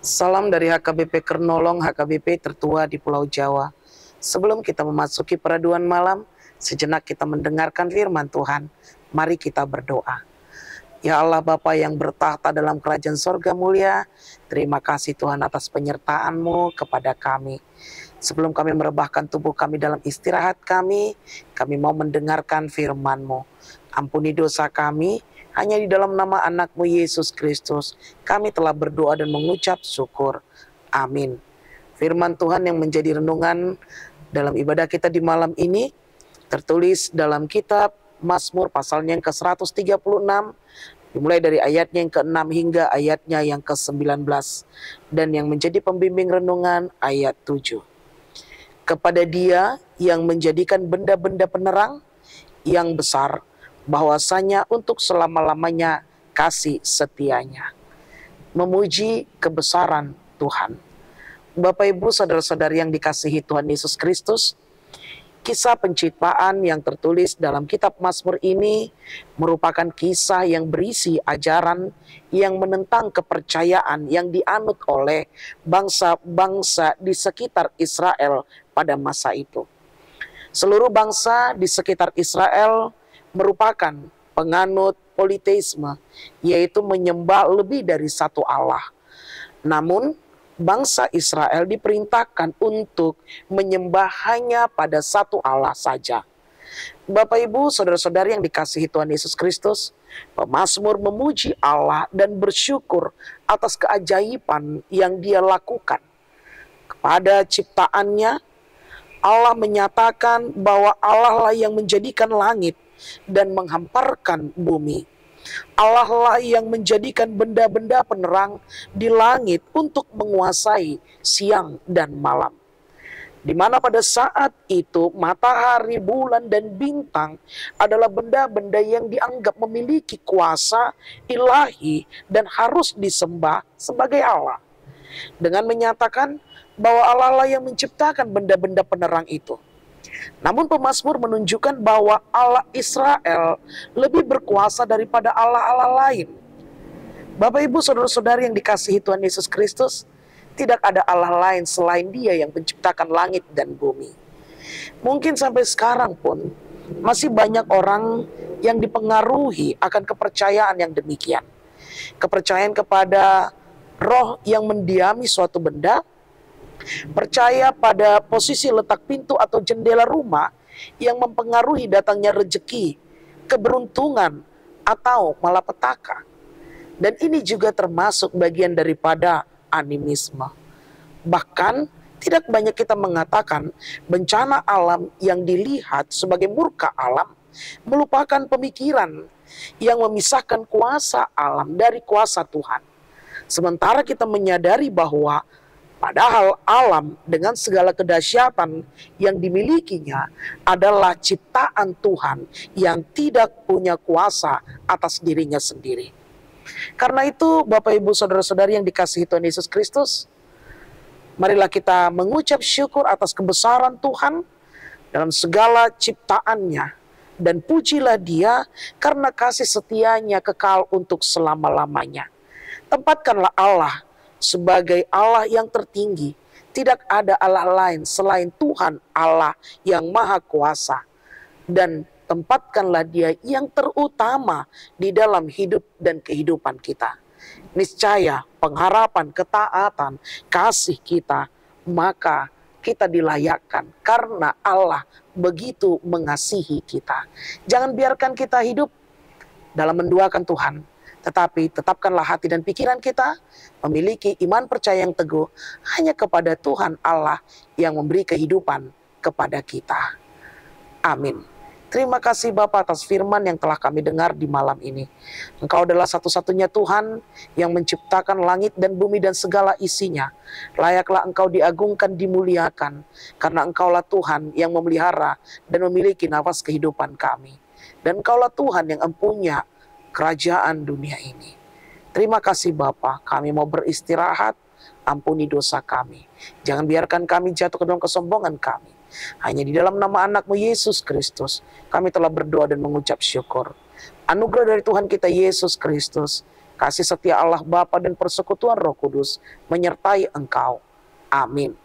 Salam dari HKBP Kernolong, HKBP tertua di Pulau Jawa. Sebelum kita memasuki peraduan malam, sejenak kita mendengarkan firman Tuhan. Mari kita berdoa. Ya Allah Bapa yang bertahta dalam kerajaan sorga mulia, terima kasih Tuhan atas penyertaan-Mu kepada kami. Sebelum kami merebahkan tubuh kami dalam istirahat kami mau mendengarkan firman-Mu. Ampuni dosa kami, hanya di dalam nama anak-Mu Yesus Kristus, kami telah berdoa dan mengucap syukur. Amin. Firman Tuhan yang menjadi renungan dalam ibadah kita di malam ini, tertulis dalam kitab Mazmur pasalnya yang ke-136, dimulai dari ayatnya yang ke-6 hingga ayatnya yang ke-19. Dan yang menjadi pembimbing renungan ayat 7. Kepada Dia yang menjadikan benda-benda penerang yang besar, bahwasanya untuk selama-lamanya kasih setianya. Memuji kebesaran Tuhan. Bapak Ibu saudara-saudari yang dikasihi Tuhan Yesus Kristus, kisah penciptaan yang tertulis dalam kitab Mazmur ini merupakan kisah yang berisi ajaran yang menentang kepercayaan yang dianut oleh bangsa-bangsa di sekitar Israel pada masa itu. Seluruh bangsa di sekitar Israel merupakan penganut politeisme, yaitu menyembah lebih dari satu Allah. Namun, bangsa Israel diperintahkan untuk menyembah hanya pada satu Allah saja. Bapak Ibu, saudara-saudari yang dikasihi Tuhan Yesus Kristus, pemazmur memuji Allah dan bersyukur atas keajaiban yang Dia lakukan. Kepada ciptaannya, Allah menyatakan bahwa Allah lah yang menjadikan langit dan menghamparkan bumi. Allah lah yang menjadikan benda-benda penerang di langit untuk menguasai siang dan malam. Di mana pada saat itu matahari, bulan, dan bintang adalah benda-benda yang dianggap memiliki kuasa ilahi dan harus disembah sebagai Allah. Dengan menyatakan bahwa Allah lah yang menciptakan benda-benda penerang itu. Namun pemazmur menunjukkan bahwa Allah Israel lebih berkuasa daripada Allah-Allah lain. Bapak Ibu saudara-saudari yang dikasihi Tuhan Yesus Kristus, tidak ada Allah lain selain Dia yang menciptakan langit dan bumi. Mungkin sampai sekarang pun masih banyak orang yang dipengaruhi akan kepercayaan yang demikian. Kepercayaan kepada roh yang mendiami suatu benda, percaya pada posisi letak pintu atau jendela rumah yang mempengaruhi datangnya rezeki, keberuntungan, atau malapetaka. Dan ini juga termasuk bagian daripada animisme. Bahkan tidak banyak kita mengatakan bencana alam yang dilihat sebagai murka alam melupakan pemikiran yang memisahkan kuasa alam dari kuasa Tuhan. Sementara kita menyadari bahwa padahal alam dengan segala kedahsyatan yang dimilikinya adalah ciptaan Tuhan yang tidak punya kuasa atas dirinya sendiri. Karena itu Bapak Ibu saudara-saudari yang dikasihi Tuhan Yesus Kristus, marilah kita mengucap syukur atas kebesaran Tuhan dalam segala ciptaannya. Dan pujilah Dia karena kasih setianya kekal untuk selama-lamanya. Tempatkanlah Allah sebagai Allah yang tertinggi. Tidak ada Allah lain selain Tuhan Allah yang Maha Kuasa. Dan tempatkanlah Dia yang terutama di dalam hidup dan kehidupan kita. Niscaya pengharapan, ketaatan, kasih kita, maka kita dilayakkan karena Allah begitu mengasihi kita. Jangan biarkan kita hidup dalam menduakan Tuhan, tetapi tetapkanlah hati dan pikiran kita memiliki iman percaya yang teguh hanya kepada Tuhan Allah yang memberi kehidupan kepada kita. Amin. Terima kasih Bapa atas firman yang telah kami dengar di malam ini. Engkau adalah satu-satunya Tuhan yang menciptakan langit dan bumi dan segala isinya. Layaklah Engkau diagungkan, dimuliakan, karena Engkaulah Tuhan yang memelihara dan memiliki nafas kehidupan kami. Dan Engkaulah Tuhan yang empunya kerajaan dunia ini. Terima kasih Bapa, kami mau beristirahat, ampuni dosa kami. Jangan biarkan kami jatuh ke dalam kesombongan kami. Hanya di dalam nama anak-Mu Yesus Kristus, kami telah berdoa dan mengucap syukur. Anugerah dari Tuhan kita Yesus Kristus, Kasih setia Allah Bapa dan persekutuan Roh Kudus menyertai engkau. Amin.